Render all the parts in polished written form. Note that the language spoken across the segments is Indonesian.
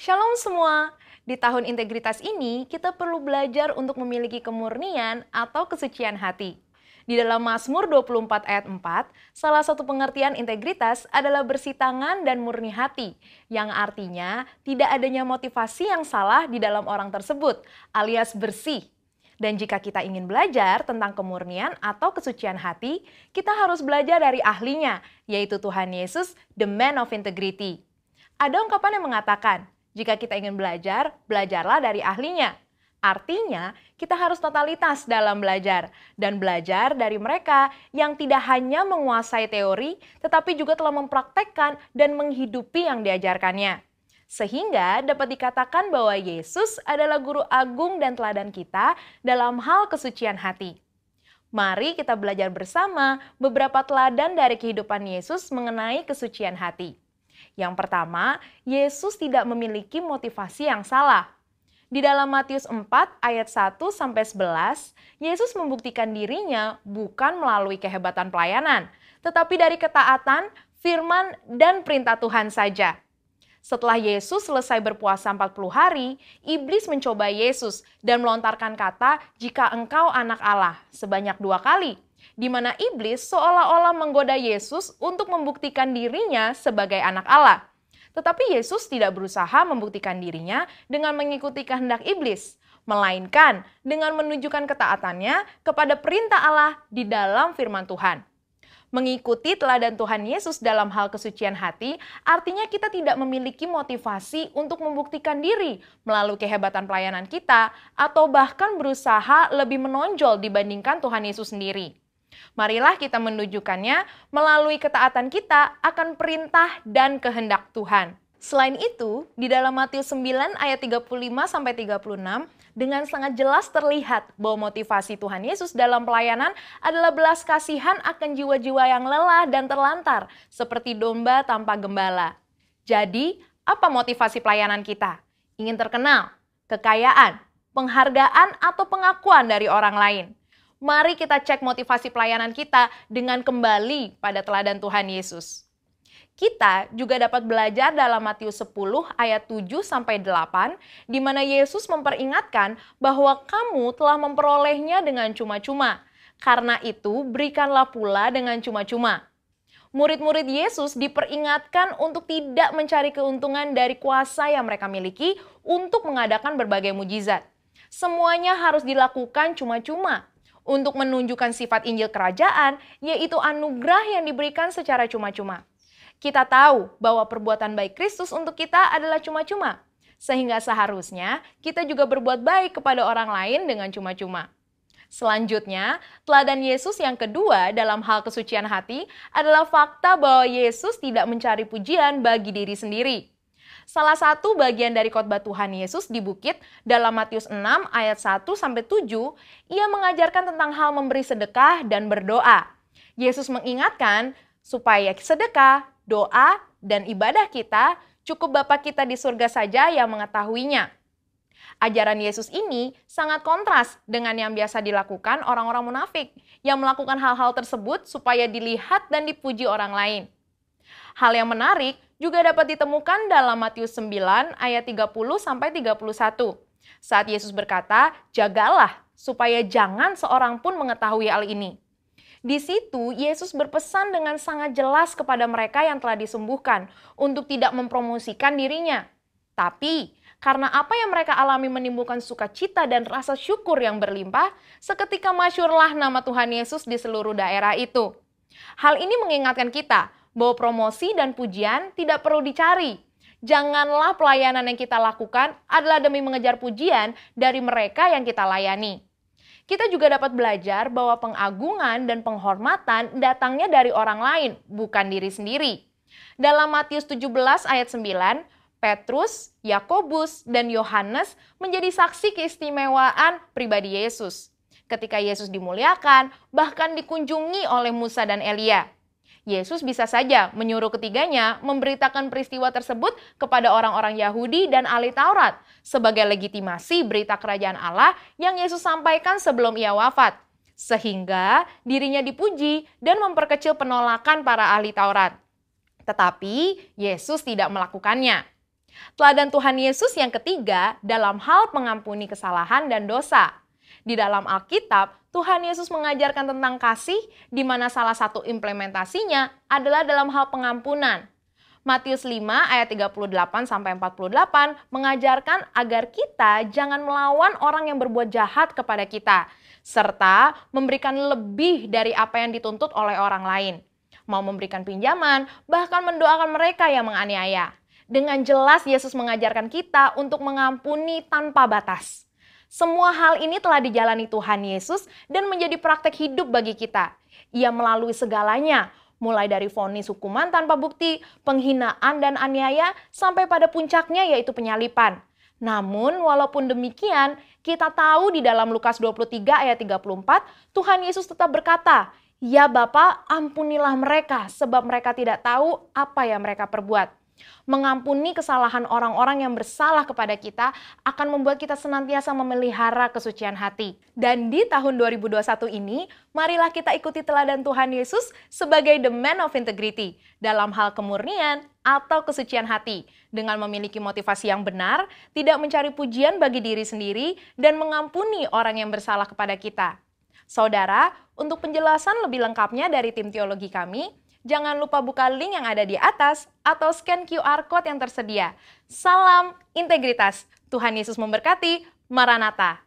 Shalom semua! Di tahun integritas ini, kita perlu belajar untuk memiliki kemurnian atau kesucian hati. Di dalam Mazmur 24 ayat 4, salah satu pengertian integritas adalah bersih tangan dan murni hati, yang artinya tidak adanya motivasi yang salah di dalam orang tersebut, alias bersih. Dan jika kita ingin belajar tentang kemurnian atau kesucian hati, kita harus belajar dari ahlinya, yaitu Tuhan Yesus, the man of integrity. Ada ungkapan yang mengatakan, jika kita ingin belajar, belajarlah dari ahlinya. Artinya, kita harus totalitas dalam belajar dan belajar dari mereka yang tidak hanya menguasai teori, tetapi juga telah mempraktekkan dan menghidupi yang diajarkannya. Sehingga dapat dikatakan bahwa Yesus adalah guru agung dan teladan kita dalam hal kesucian hati. Mari kita belajar bersama beberapa teladan dari kehidupan Yesus mengenai kesucian hati. Yang pertama, Yesus tidak memiliki motivasi yang salah. Di dalam Matius 4 ayat 1-11, Yesus membuktikan dirinya bukan melalui kehebatan pelayanan, tetapi dari ketaatan, firman, dan perintah Tuhan saja. Setelah Yesus selesai berpuasa 40 hari, iblis mencoba Yesus dan melontarkan kata, "Jika engkau anak Allah," sebanyak 2 kali, di mana iblis seolah-olah menggoda Yesus untuk membuktikan dirinya sebagai anak Allah. Tetapi Yesus tidak berusaha membuktikan dirinya dengan mengikuti kehendak iblis, melainkan dengan menunjukkan ketaatannya kepada perintah Allah di dalam firman Tuhan. Mengikuti teladan Tuhan Yesus dalam hal kesucian hati, artinya kita tidak memiliki motivasi untuk membuktikan diri melalui kehebatan pelayanan kita, atau bahkan berusaha lebih menonjol dibandingkan Tuhan Yesus sendiri. Marilah kita menunjukkannya melalui ketaatan kita akan perintah dan kehendak Tuhan. Selain itu, di dalam Matius 9 ayat 35-36, dengan sangat jelas terlihat bahwa motivasi Tuhan Yesus dalam pelayanan adalah belas kasihan akan jiwa-jiwa yang lelah dan terlantar, seperti domba tanpa gembala. Jadi, apa motivasi pelayanan kita? Ingin terkenal, kekayaan, penghargaan, atau pengakuan dari orang lain? Mari kita cek motivasi pelayanan kita dengan kembali pada teladan Tuhan Yesus. Kita juga dapat belajar dalam Matius 10 ayat 7-8, di mana Yesus memperingatkan bahwa kamu telah memperolehnya dengan cuma-cuma. Karena itu, berikanlah pula dengan cuma-cuma. Murid-murid Yesus diperingatkan untuk tidak mencari keuntungan dari kuasa yang mereka miliki untuk mengadakan berbagai mujizat. Semuanya harus dilakukan cuma-cuma untuk menunjukkan sifat Injil Kerajaan, yaitu anugerah yang diberikan secara cuma-cuma. Kita tahu bahwa perbuatan baik Kristus untuk kita adalah cuma-cuma, sehingga seharusnya kita juga berbuat baik kepada orang lain dengan cuma-cuma. Selanjutnya, teladan Yesus yang kedua dalam hal kesucian hati adalah fakta bahwa Yesus tidak mencari pujian bagi diri sendiri. Salah satu bagian dari khotbah Tuhan Yesus di bukit dalam Matius 6 ayat 1-7, ia mengajarkan tentang hal memberi sedekah dan berdoa. Yesus mengingatkan supaya sedekah, doa, dan ibadah kita cukup Bapa kita di surga saja yang mengetahuinya. Ajaran Yesus ini sangat kontras dengan yang biasa dilakukan orang-orang munafik yang melakukan hal-hal tersebut supaya dilihat dan dipuji orang lain. Hal yang menarik juga dapat ditemukan dalam Matius 9 ayat 30-31. Saat Yesus berkata, "Jagalah supaya jangan seorang pun mengetahui hal ini." Di situ, Yesus berpesan dengan sangat jelas kepada mereka yang telah disembuhkan untuk tidak mempromosikan dirinya. Tapi, karena apa yang mereka alami menimbulkan sukacita dan rasa syukur yang berlimpah, seketika masyhurlah nama Tuhan Yesus di seluruh daerah itu. Hal ini mengingatkan kita bahwa promosi dan pujian tidak perlu dicari. Janganlah pelayanan yang kita lakukan adalah demi mengejar pujian dari mereka yang kita layani. Kita juga dapat belajar bahwa pengagungan dan penghormatan datangnya dari orang lain, bukan diri sendiri. Dalam Matius 17 ayat 9, Petrus, Yakobus, dan Yohanes menjadi saksi keistimewaan pribadi Yesus. Ketika Yesus dimuliakan, bahkan dikunjungi oleh Musa dan Elia. Yesus bisa saja menyuruh ketiganya memberitakan peristiwa tersebut kepada orang-orang Yahudi dan ahli Taurat sebagai legitimasi berita kerajaan Allah yang Yesus sampaikan sebelum ia wafat, sehingga dirinya dipuji dan memperkecil penolakan para ahli Taurat. Tetapi Yesus tidak melakukannya. Teladan Tuhan Yesus yang ketiga dalam hal mengampuni kesalahan dan dosa. Di dalam Alkitab, Tuhan Yesus mengajarkan tentang kasih, di mana salah satu implementasinya adalah dalam hal pengampunan. Matius 5 ayat 38-48 mengajarkan agar kita jangan melawan orang yang berbuat jahat kepada kita, serta memberikan lebih dari apa yang dituntut oleh orang lain. Mau memberikan pinjaman, bahkan mendoakan mereka yang menganiaya. Dengan jelas Yesus mengajarkan kita untuk mengampuni tanpa batas. Semua hal ini telah dijalani Tuhan Yesus dan menjadi praktek hidup bagi kita. Ia melalui segalanya, mulai dari vonis hukuman tanpa bukti, penghinaan dan aniaya, sampai pada puncaknya yaitu penyalipan. Namun walaupun demikian, kita tahu di dalam Lukas 23 ayat 34, Tuhan Yesus tetap berkata, "Ya Bapa, ampunilah mereka, sebab mereka tidak tahu apa yang mereka perbuat." Mengampuni kesalahan orang-orang yang bersalah kepada kita akan membuat kita senantiasa memelihara kesucian hati. Dan di tahun 2021 ini, marilah kita ikuti teladan Tuhan Yesus sebagai the man of integrity dalam hal kemurnian atau kesucian hati, dengan memiliki motivasi yang benar, tidak mencari pujian bagi diri sendiri, dan mengampuni orang yang bersalah kepada kita. Saudara, untuk penjelasan lebih lengkapnya dari tim teologi kami, jangan lupa buka link yang ada di atas atau scan QR Code yang tersedia. Salam integritas. Tuhan Yesus memberkati. Maranatha.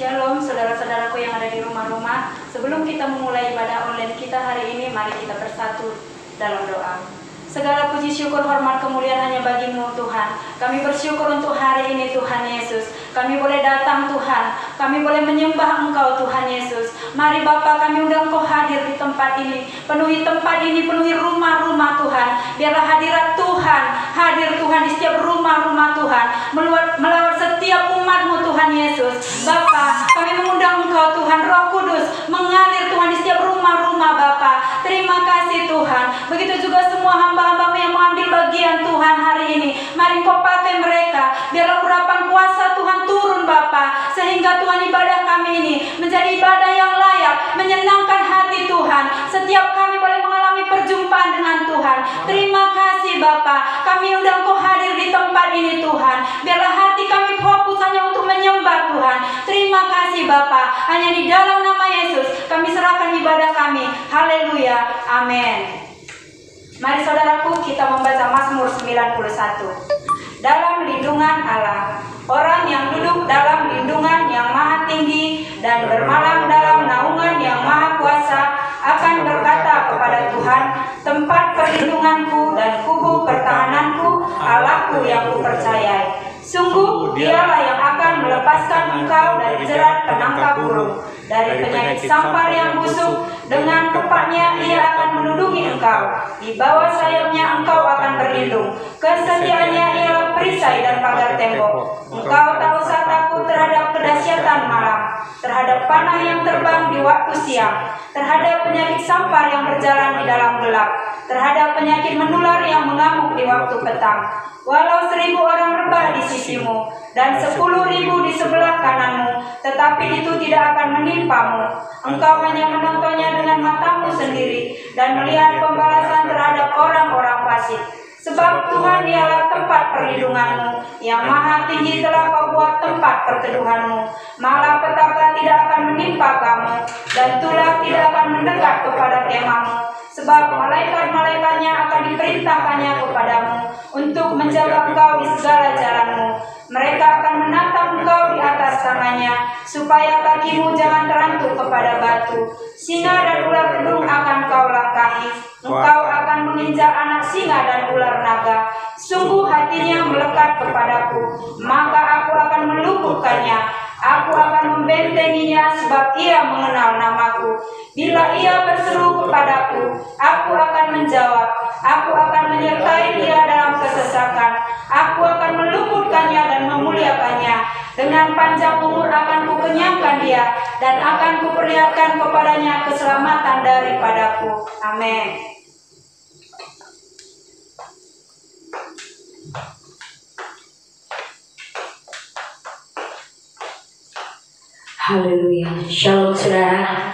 Shalom saudara-saudaraku yang ada di rumah-rumah. Sebelum kita memulai ibadah online kita hari ini, mari kita bersatu dalam doa. Segala puji syukur hormat kemuliaan hanya bagi-Mu Tuhan. Kami bersyukur untuk hari ini Tuhan Yesus. Kami boleh datang Tuhan. Kami boleh menyembah Engkau Tuhan Yesus. Mari Bapa, kami undang Engkau hadir di tempat ini. Penuhi tempat ini, penuhi rumah-rumah Tuhan. Biarlah hadirat Tuhan hadir Tuhan di setiap rumah-rumah Tuhan. Melawat setiap umat-Mu Tuhan Yesus. Bapa, kami mengundang Engkau Tuhan, Roh Kudus mengalir Tuhan di setiap rumah-rumah Bapa. Terima kasih Tuhan. Begitu juga semua hamba-hamba-Mu yang mengambil bagian Tuhan hari ini. Mari Engkau pakai mereka. Biarlah urapan kuasa Tuhan turun Bapa, sehingga Tuhan ibadah kami ini menjadi ibadah yang layak, menyenangkan hati Tuhan. Setiap kami boleh mengalami perjumpaan dengan Tuhan. Terima kasih Bapa. Kami undang Engkau hadir di tempat ini Tuhan. Biarlah hati kami fokus hanya untuk menyembah Tuhan. Terima kasih Bapa. Hanya di dalam nama Yesus kami serahkan ibadah kami. Haleluya. Amin. Mari saudaraku, kita membaca Mazmur 91. Dalam lindungan Allah, orang yang duduk dalam lindungan yang maha tinggi dan bermalam dalam naungan yang maha kuasa akan berkata kepada Tuhan, tempat perlindunganku dan kubu pertahananku, Allahku yang kupercayai. Sungguh dialah yang akan melepaskan engkau dari jerat penangkap burung, dari penyakit sampar yang busuk. Dengan tepatnya ia akan melindungi engkau. Di bawah sayapnya engkau akan berlindung. Kesetiaannya ialah perisai dan pagar tembok. Engkau tak usah takut terhadap kedahsyatan malam, terhadap panah yang terbang di waktu siang, terhadap penyakit sampar yang berjalan di dalam gelap, terhadap penyakit menular yang mengamuk di waktu petang. Walau 1000 orang rebah di sisimu dan 10.000 di sebelah kananmu, tetapi itu tidak akan menimpamu. Engkau hanya menontonnya dengan matamu sendiri dan melihat pembalasan terhadap orang-orang fasik. Sebab Tuhan dialah tempat perlindunganmu, yang maha tinggi telah kau buat tempat perteduhanmu. Malapetaka tidak akan menimpa kamu, dan tulah tidak akan mendekat kepada kemahmu. Sebab malaikat-malaikatnya akan diperintahkannya kepadamu untuk menjaga engkau di segala jalanmu. Mereka akan menatap engkau di atas tangannya, supaya kakimu jangan terantuk kepada batu. Singa dan ular gedung akan kau langkahi. Engkau akan menginjak anak singa dan ular naga. Sungguh hatinya melekat kepadaku, maka aku akan melumpuhkannya. Aku akan membentenginya sebab ia mengenal namaku. Bila ia berseru kepadaku, aku akan menjawab. Aku akan menyertai dia dalam kesesakan. Aku akan meluputkannya dan memuliakannya. Dengan panjang umur akan kukenyangkan dia, dan akan kuperlihatkan kepadanya keselamatan daripadaku. Amin. Haleluya. Shalom saudara.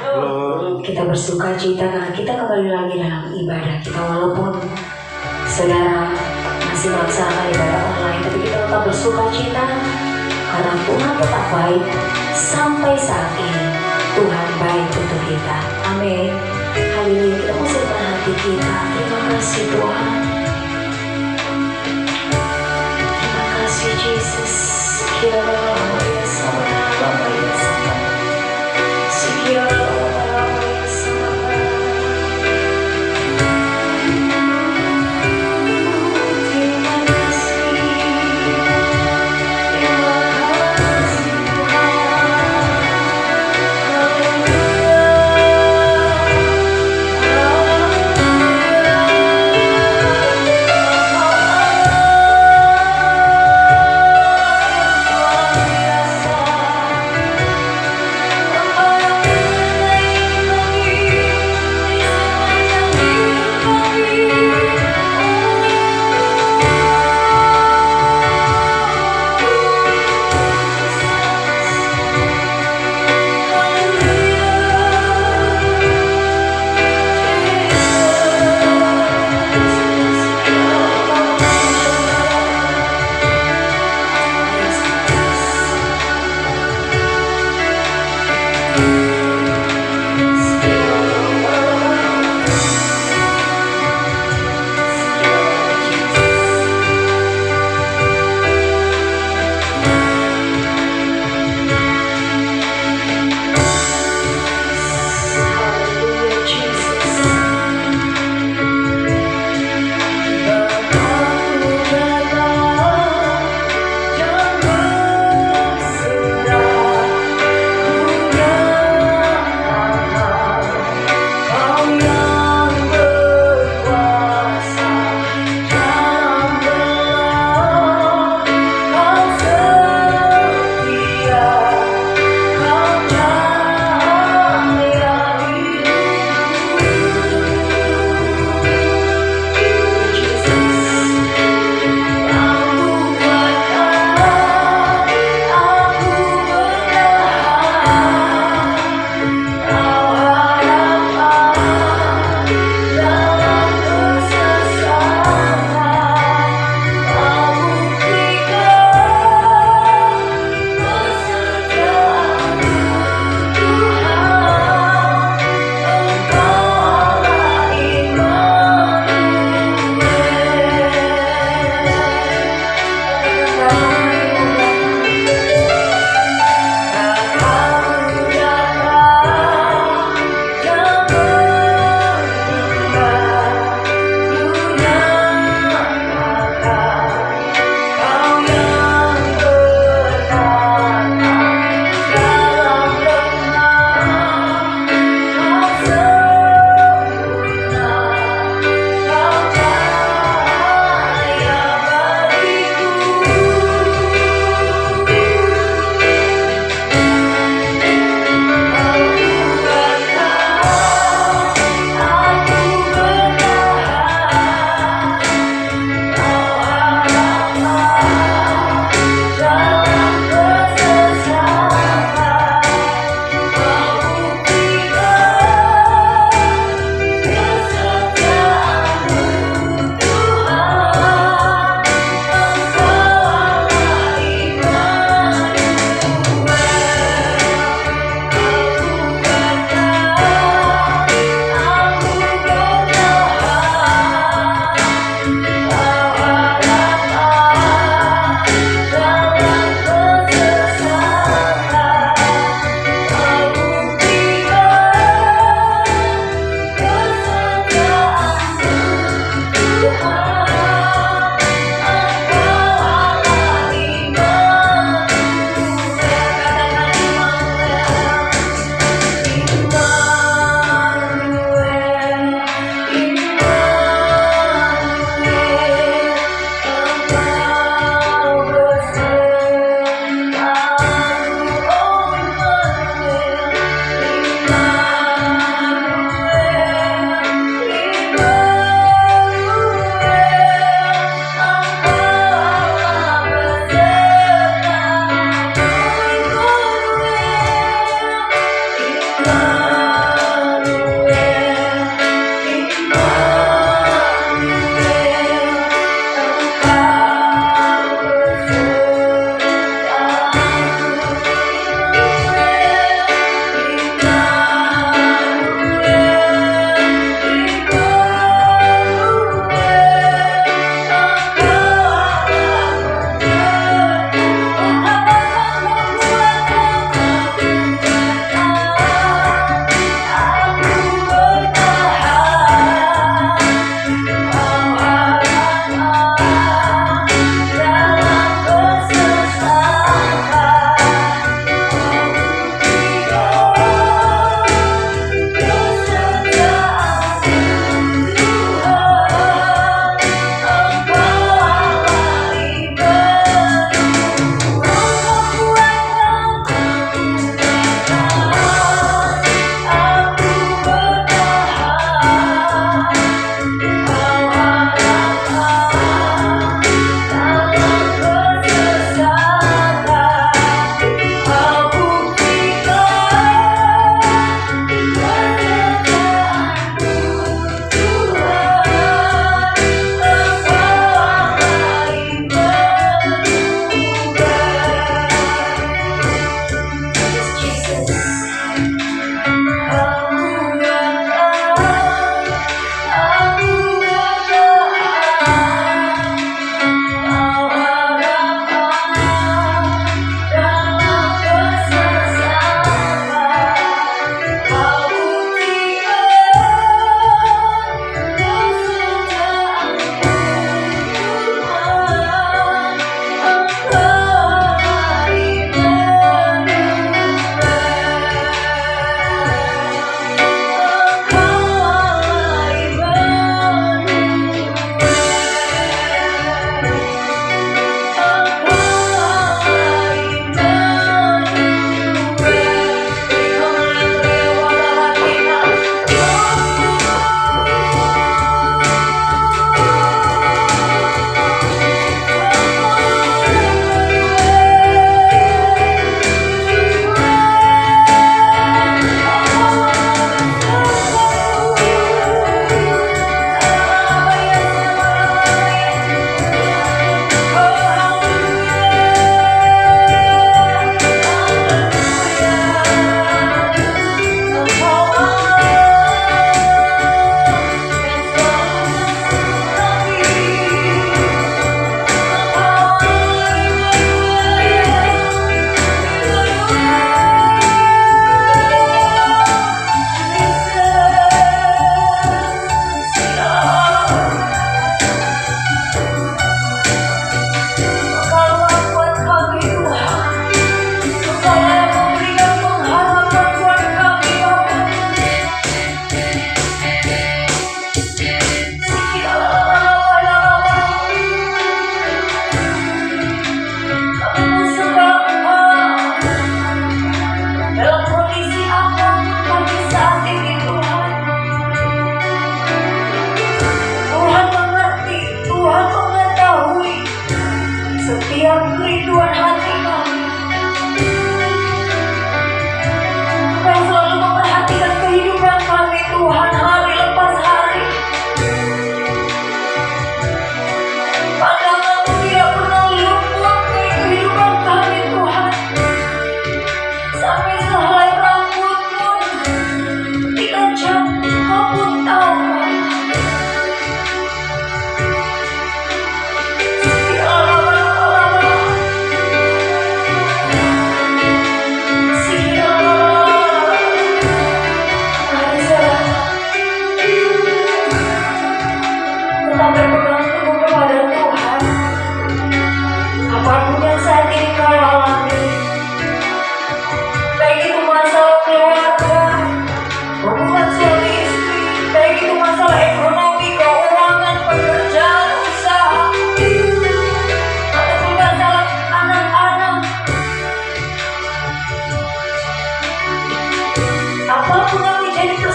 Kita bersuka cita karena kita kembali lagi dalam ibadah kita. Walaupun saudara masih melaksanakan ibadah online, tapi kita tetap bersuka cita karena Tuhan tetap baik sampai saat ini. Tuhan baik untuk kita. Amin. Haleluya. Kita musibkan hati kita. Terima kasih Tuhan. Terima kasih Yesus. Kiranya sama.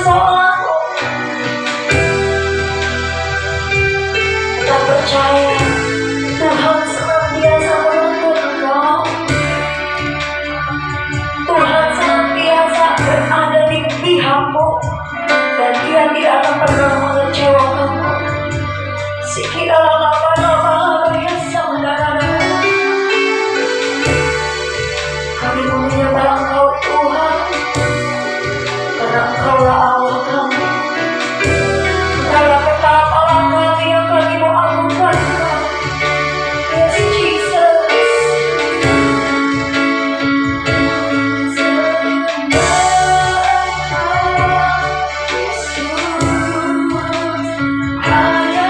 bersamaku. Tetap percaya Tuhan senantiasa menuntun engkau. Tuhan senantiasa berada di pihakmu dan Dia tidak akan pernah mengecewakanmu. Sekiranya lama-lama biasa mendarat, kami menyembah Engkau Tuhan, karena Engkaulah Allah kami. Engkaulah tetap Allah kami yang kami mau agungkan Engkau. Yes, Jesus. Hanya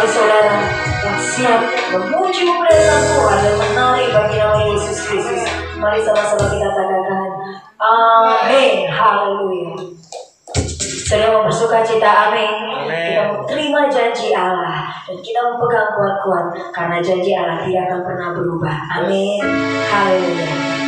Mari saudara yang siap memuji memuliakan Tuhan dan menari bagi nama Yesus Kristus. Mari sama-sama kita katakan amin, haleluya. Saudara mau bersuka cita, amin. Kita mau terima janji Allah dan kita mau pegang kuat-kuat karena janji Allah tidak akan pernah berubah. Amin, haleluya.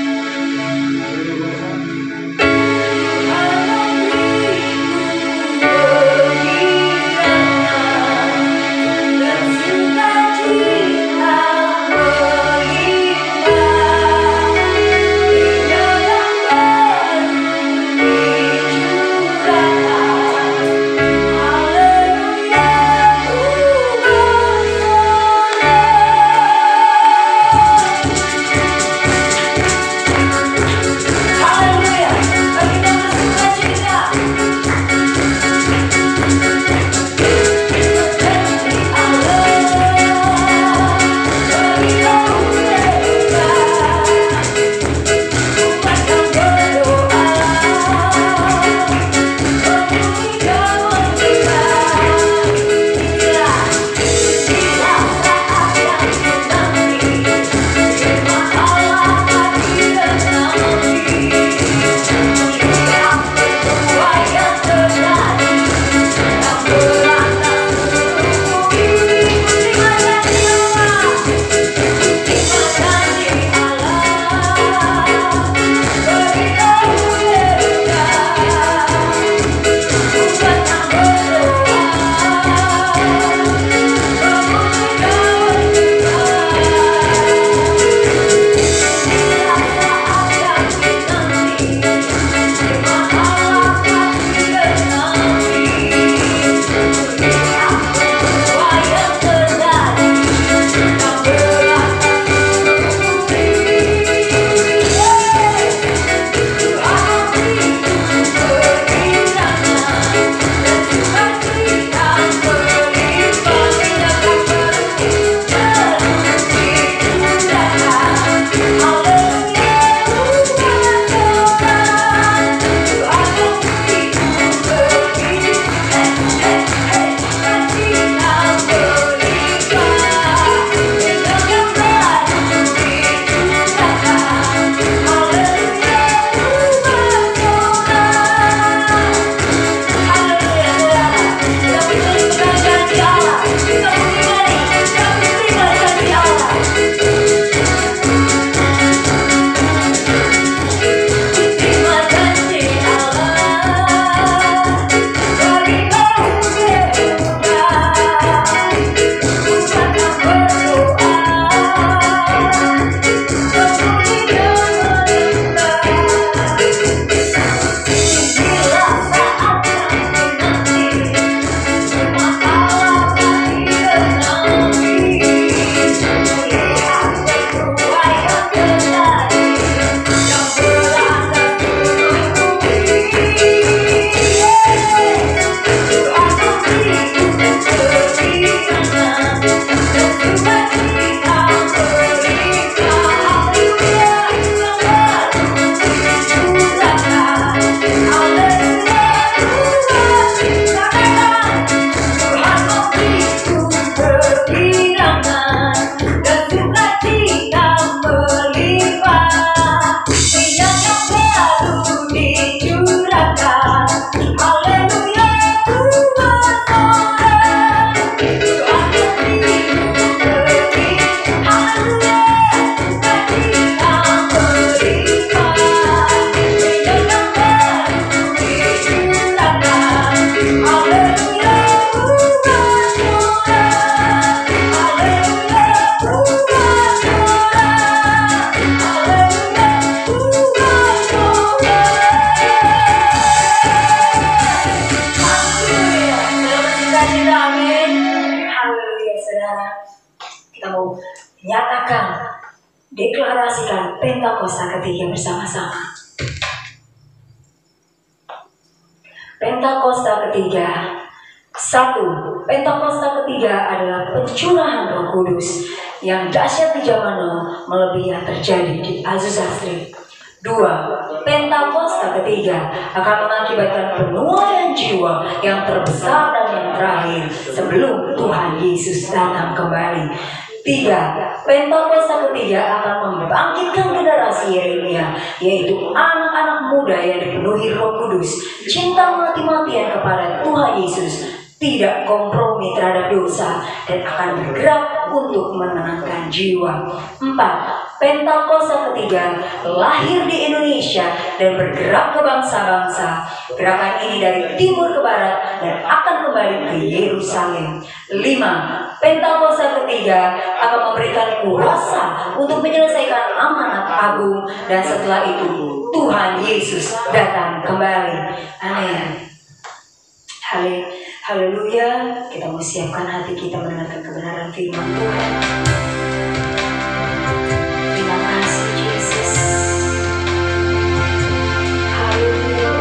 Nyatakan, deklarasikan Pentakosta ketiga bersama-sama. Pentakosta ketiga. 1. Pentakosta ketiga adalah pencurahan Roh Kudus yang dahsyat di zaman now melebihi yang terjadi di Azusa Street. 2. Pentakosta ketiga akan mengakibatkan penuaian jiwa yang terbesar dan yang terakhir sebelum Tuhan Yesus datang kembali. 3. Pentakosta ketiga akan membangkitkan generasi Yeremia, yaitu anak-anak muda yang dipenuhi Roh Kudus, cinta mati-matian kepada Tuhan Yesus, tidak kompromi terhadap dosa, dan akan bergerak untuk menenangkan jiwa. 4. Pentakosta ketiga lahir di Indonesia dan bergerak ke bangsa-bangsa. Gerakan ini dari timur ke barat dan akan kembali ke Yerusalem. 5. Pentakosta ketiga akan memberikan kuasa untuk menyelesaikan amanat agung, dan setelah itu Tuhan Yesus datang kembali. Amin. Haleluya. Kita mau siapkan hati kita mendengarkan kebenaran firman Tuhan. Terima kasih Yesus. Haleluya.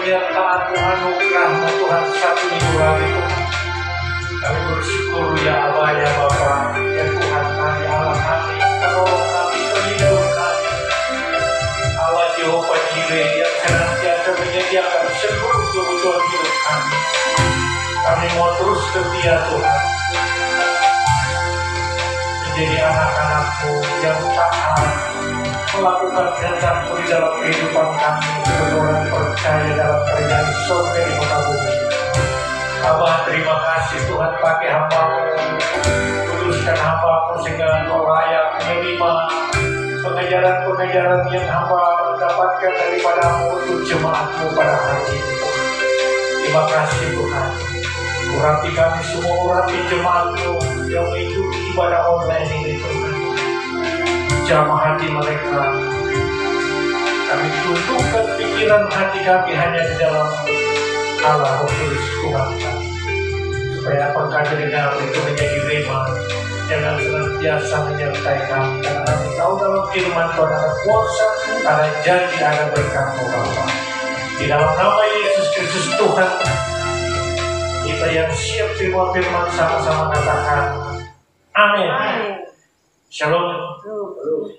penyertaan-Mu, anugerah-Mu Tuhan satu minggu lagi Tuhan. Kami bersyukur ya Allah ya Bapa, ya Tuhan kami, Allah kami, penolong kami, pelindung kami, Allah Jehovah Jireh yang senantiasa menyediakan seluruh kebutuhan hidup kami. Kami mau terus setia Tuhan, menjadi anak-anak-Mu yang taat, melakukan kehendak-Mu di dalam kehidupan kami, sebagai orang percaya dalam kerajaan surga di muka bumi. Abah, terima kasih Tuhan, pakai hamba-Mu, kuduskan hamba-Mu sehingga Engkau layak menerima pengajaran-pengajaran yang hamba dapatkan daripada-Mu untuk jemaat-Mu pada hari ini. Terima kasih Tuhan. Urapi kami semua, urapi jemaat-Mu yang mengikuti ibadah online ini Tuhan. Jamah hati mereka. Kami tundukkan pikiran hati kami hanya di dalam Allah Roh Kudus Tuhan kami. Supaya apa kami dengar itu menjadi rema, jangan senantiasa menyertai kami. Karena kami tahu dalam firman Tuhan ada kuasa, ada janji, ada berkat-Mu Bapa. Di dalam nama Yesus Kristus Tuhan, kita yang siap terima firman sama-sama katakan amin. Shalom.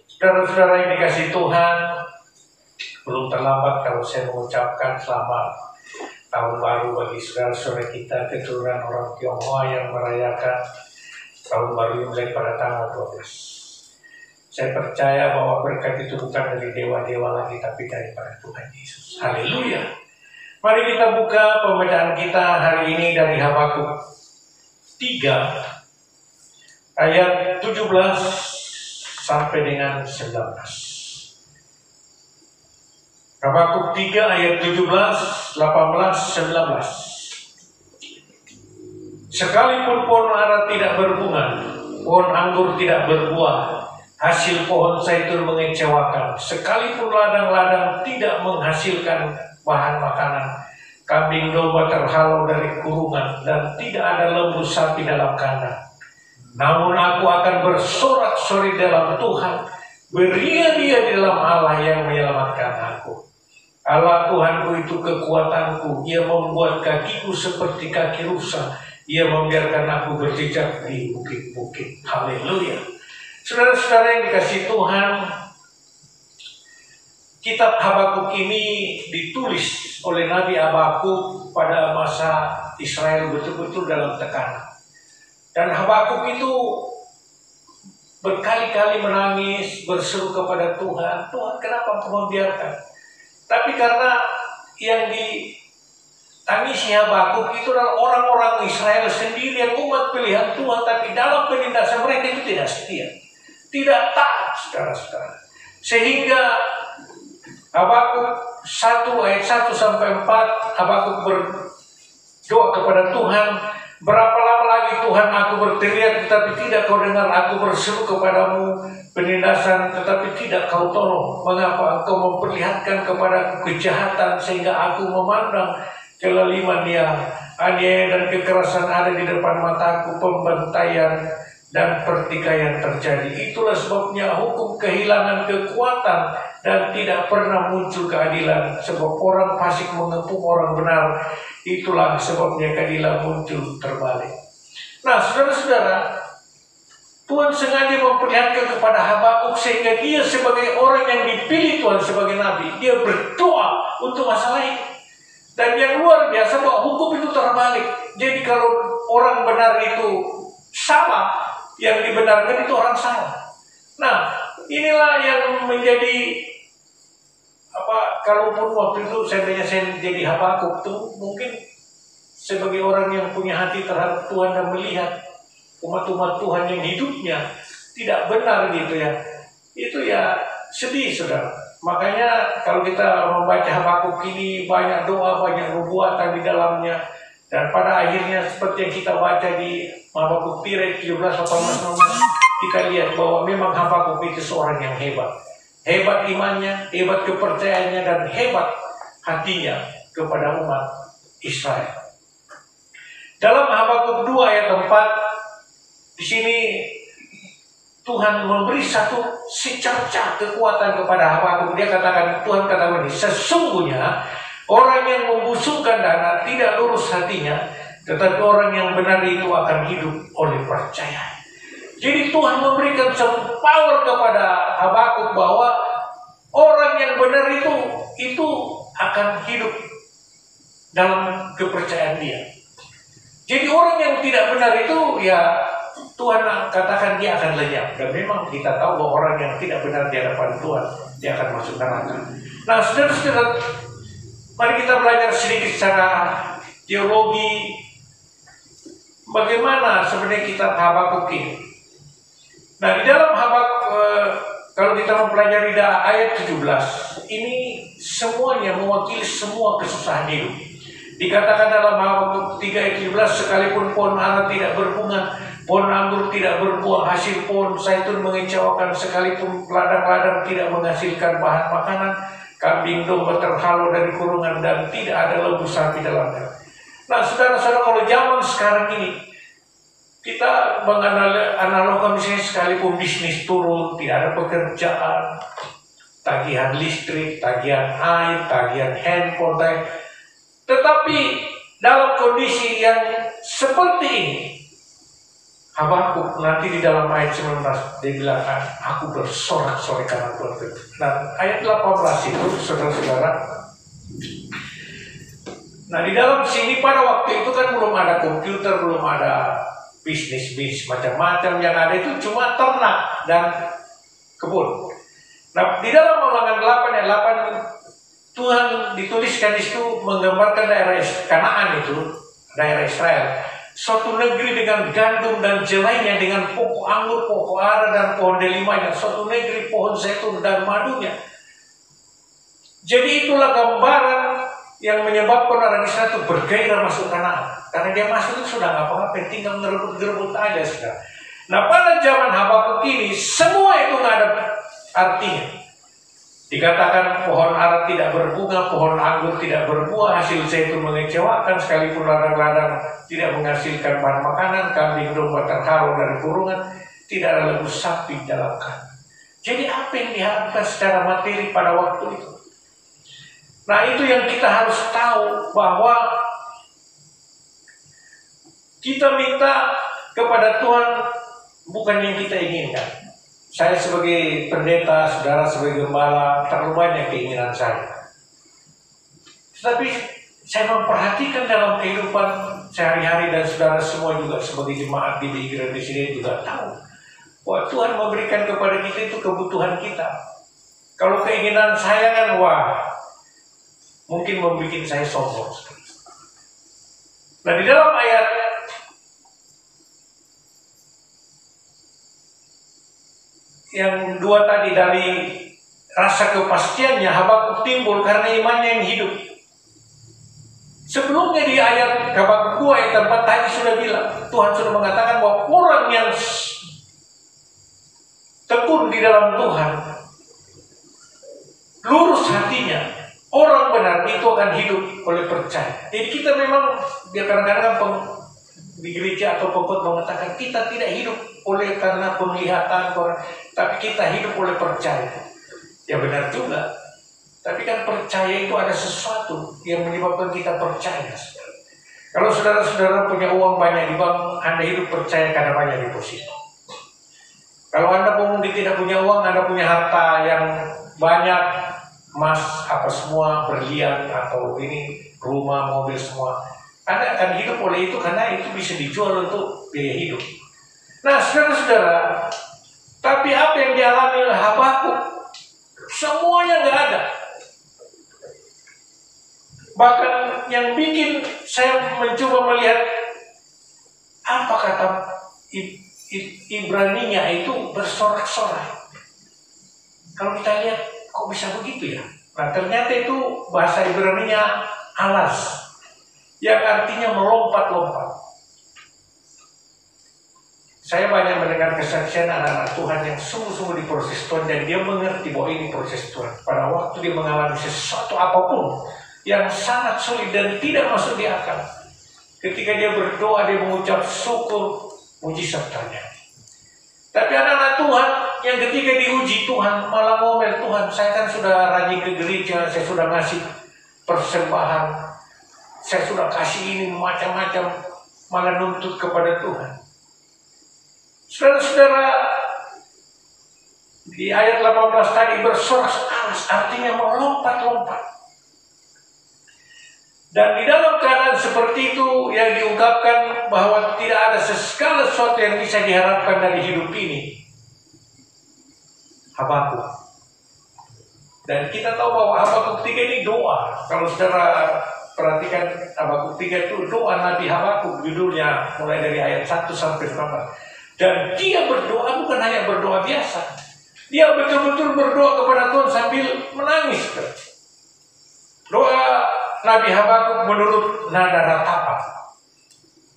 Saudara-saudara yang dikasih Tuhan, belum terlambat kalau saya mengucapkan selamat tahun baru bagi saudara-saudara kita keturunan orang Tionghoa yang merayakan tahun baru mulai pada tanggal 12. Saya percaya bahwa berkat itu bukan dari dewa-dewa lagi, tapi daripada Tuhan Yesus. Haleluya. Mari kita buka pembacaan kita hari ini dari Habakuk 3 ayat 17 sampai dengan 19. Habakuk 3 ayat 17, 18, 19. Sekalipun pohon ara tidak berbunga, pohon anggur tidak berbuah, hasil pohon zaitun mengecewakan, sekalipun ladang-ladang tidak menghasilkan bahan makanan, kambing domba terhalau dari kurungan, dan tidak ada lembu sapi dalam kandang. Namun aku akan bersorak-sorai dalam Tuhan, beria-ria di dalam Allah yang menyelamatkan aku. Allah Tuhanku itu kekuatanku, Ia membuat kakiku seperti kaki rusa, Ia membiarkan aku berjejak di bukit-bukit. Haleluya. Saudara-saudara yang dikasih Tuhan, kitab Habakuk ini ditulis oleh Nabi Habakuk pada masa Israel betul-betul dalam tekanan. Dan Habakuk itu berkali-kali menangis, berseru kepada Tuhan, Tuhan kenapa Engkau membiarkan? Tapi karena yang ditangisi Habakuk itu adalah orang-orang Israel sendiri yang umat pilihan Tuhan, tapi dalam penindasan mereka itu tidak setia, tidak taat, saudara-saudara. Sehingga Habakuk 1 ayat 1 sampai 4, Habakuk berdoa kepada Tuhan, berapa lama lagi Tuhan aku berteriak tetapi tidak kau dengar, aku berseru kepadamu penindasan tetapi tidak kau tolong. Mengapa engkau memperlihatkan kepada kejahatan sehingga aku memandang kelaliman yang aniaya dan kekerasan ada di depan mataku, pembantaian dan pertikaian terjadi. Itulah sebabnya hukum kehilangan kekuatan dan tidak pernah muncul keadilan, sebab orang fasik mengepung orang benar. Itulah sebabnya keadilan muncul terbalik. Nah, saudara-saudara, Tuhan sengaja memperlihatkan kepada Habakuk sehingga dia sebagai orang yang dipilih Tuhan sebagai nabi, dia berdoa untuk masalah ini. Dan yang luar biasa bahwa hukum itu terbalik. Jadi kalau orang benar itu salah, yang dibenarkan itu orang salah. Nah, inilah yang menjadi kalaupun waktu itu saya jadi Habakuk tuh mungkin sebagai orang yang punya hati terhadap Tuhan dan melihat umat-umat Tuhan yang hidupnya tidak benar gitu ya, itu ya sedih saudara. Makanya kalau kita membaca Habakuk ini banyak doa, banyak nubuatan di dalamnya, dan pada akhirnya seperti yang kita baca di Habakuk 3 17 18 kita lihat bahwa memang Habakuk itu seorang yang hebat. Hebat imannya, hebat kepercayaannya, dan hebat hatinya kepada umat Israel. Dalam Habakuk 2 ayat 4, di sini Tuhan memberi satu secercah kekuatan kepada Habakuk. Dia katakan, Tuhan katakan ini, sesungguhnya Orang yang membusukkan dana tidak lurus hatinya, tetapi orang yang benar itu akan hidup oleh percaya. Jadi Tuhan memberikan satu power kepada Habakuk bahwa orang yang benar itu akan hidup dalam kepercayaan dia. Jadi orang yang tidak benar itu ya Tuhan katakan dia akan lenyap. Dan memang kita tahu bahwa orang yang tidak benar di hadapan Tuhan, dia akan masuk neraka. Nah, saudara-saudara, mari kita belajar sedikit secara teologi bagaimana sebenarnya kitab Habakuk ini. Nah, di dalam Habakuk, kalau kita mempelajari ayat 17, ini semuanya mewakili semua kesusahan hidup. Dikatakan dalam Habakuk 3 ayat 17, sekalipun pohon ara tidak berbunga, pohon anggur tidak berbuah hasil, pohon zaitun mengecewakan, sekalipun ladang-ladang tidak menghasilkan bahan makanan, kambing domba terhalau dari kurungan, dan tidak ada lembu sapi dalamnya. Nah, saudara-saudara, kalau zaman sekarang ini kita menganalogkan misalnya sekalipun bisnis turun, tidak ada pekerjaan, tagihan listrik, tagihan air, tagihan handphone, tetapi dalam kondisi yang seperti ini, Habakuk nanti di dalam ayat 19 dia bilang, aku bersorak-sorai karena Tuhan. Nah, ayat 18 itu, saudara-saudara, nah di dalam sini pada waktu itu kan belum ada komputer, belum ada bisnis macam-macam, yang ada itu cuma ternak dan kebun. Nah, di dalam Ulangan 8 ayat 8 Tuhan dituliskan di situ menggambarkan daerah Kanaan itu, daerah Israel, suatu negeri dengan gandum dan jelainya, dengan pokok anggur, pokok ara dan pohon delimanya, suatu negeri pohon zaitun dan madunya. Jadi itulah gambaran yang menyebabkan orang Israel itu bergairah masuk Kanaan, karena dia masuk itu sudah ngapa-ngapain, tinggal ngerebut-ngerebut aja sudah. Nah, pada zaman Habakuk ini semua itu nggak ada artinya. Dikatakan pohon ara tidak berbunga, pohon anggur tidak berbuah, hasil zaitun mengecewakan, sekalipun ladang-ladang tidak menghasilkan bahan makanan, kambing domba terhalau dari kurungan, tidak ada lembu sapi dalam kandang. Jadi apa yang diharapkan secara materi pada waktu itu? Nah, itu yang kita harus tahu, bahwa kita minta kepada Tuhan bukan yang kita inginkan. Saya sebagai pendeta, saudara sebagai gembala, terlalu banyak keinginan saya. Tetapi saya memperhatikan dalam kehidupan sehari-hari, dan saudara semua juga sebagai jemaat di Bigger di sini juga tahu bahwa Tuhan memberikan kepada kita itu kebutuhan kita. Kalau keinginan saya kan, wah, mungkin membuat saya sombong. Nah, di dalam ayat yang dua tadi, dari rasa kepastiannya Habakuk timbul karena imannya yang hidup. Sebelumnya di ayat Habakuk 2 ayat 4 tadi sudah bilang, Tuhan sudah mengatakan bahwa orang yang tekun di dalam Tuhan, lurus hatinya, orang benar itu akan hidup oleh percaya. Jadi kita memang, dia kadang-kadang di gereja atau pengkhotbah mengatakan kita tidak hidup oleh karena penglihatan, tapi kita hidup oleh percaya. Ya benar juga. Tapi kan percaya itu ada sesuatu yang menyebabkan kita percaya. Kalau saudara-saudara punya uang banyak di bank, Anda hidup percaya karena banyak deposito. Kalau Anda mungkin tidak punya uang, Anda punya harta yang banyak, emas, apa semua, berlian, atau ini, rumah, mobil semua, Anda akan hidup oleh itu karena itu bisa dijual untuk biaya hidup. Nah, saudara-saudara, tapi apa yang dialami oleh Habakuk? Semuanya nggak ada. Bahkan yang bikin saya mencoba melihat apa kata Ibraninya itu bersorak-sorai. Kalau kita lihat, kok bisa begitu ya? Nah, ternyata itu bahasa Ibraninya alas, yang artinya melompat-lompat. Saya banyak mendengar kesaksian anak-anak Tuhan yang sungguh-sungguh diproses Tuhan, dan dia mengerti bahwa ini proses Tuhan. Pada waktu dia mengalami sesuatu apapun yang sangat sulit dan tidak masuk di akal, ketika dia berdoa, dia mengucap syukur, mujizat terjadi. Tapi anak-anak Tuhan yang ketika diuji Tuhan malah ngomel, Tuhan, saya kan sudah rajin ke gereja, saya sudah ngasih persembahan, saya sudah kasih ini macam-macam, malah nuntut kepada Tuhan. Saudara-saudara, di ayat 18 tadi bersorak-sorai, artinya melompat-lompat. Dan di dalam keadaan seperti itu yang diungkapkan bahwa tidak ada segala sesuatu yang bisa diharapkan dari hidup ini. Habakuk. Dan kita tahu bahwa Habakuk 3 ini doa. Kalau saudara perhatikan Habakuk 3 itu doa Nabi Habakuk, judulnya mulai dari ayat 1 sampai 8. Dan dia berdoa bukan hanya berdoa biasa. Dia betul-betul berdoa kepada Tuhan sambil menangis. Doa Nabi Habakuk menurut nada ratapan.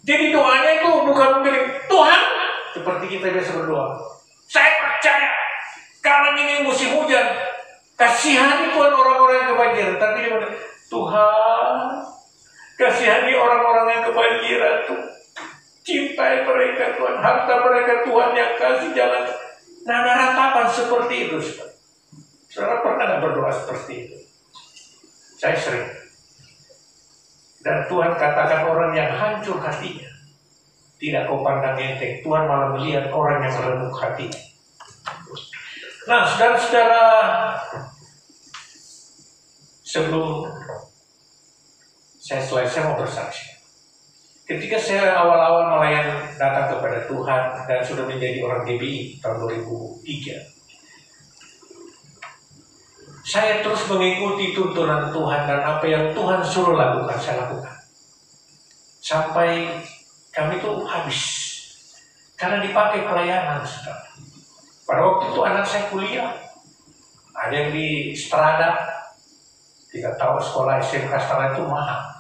Jadi doanya itu bukan milik Tuhan seperti kita biasa berdoa. Saya percaya karena ini musim hujan, kasihani Tuhan orang-orang yang kebanjiran. Tapi dia bilang, Tuhan kasihani orang-orang yang kebanjiran tuh. Cintai mereka Tuhan, harta mereka Tuhan yang kasih, jangan nada ratapan seperti itu. Saudara pernah nggak berdoa seperti itu? Saya sering. Dan Tuhan katakan orang yang hancur hatinya tidak kau pandang enteng. Tuhan malah melihat orang yang remuk hatinya. Nah, saudara-saudara, sebelum saya selesai, saya mau bersaksi. Ketika saya awal-awal melayani datang kepada Tuhan dan sudah menjadi orang GBI tahun 2003, saya terus mengikuti tuntunan Tuhan dan apa yang Tuhan suruh lakukan, saya lakukan. Sampai kami tuh habis. Karena dipakai pelayanan, saudara. Pada waktu itu anak saya kuliah. Ada yang di Strada. Tidak tahu sekolah SMK Strada itu mahal.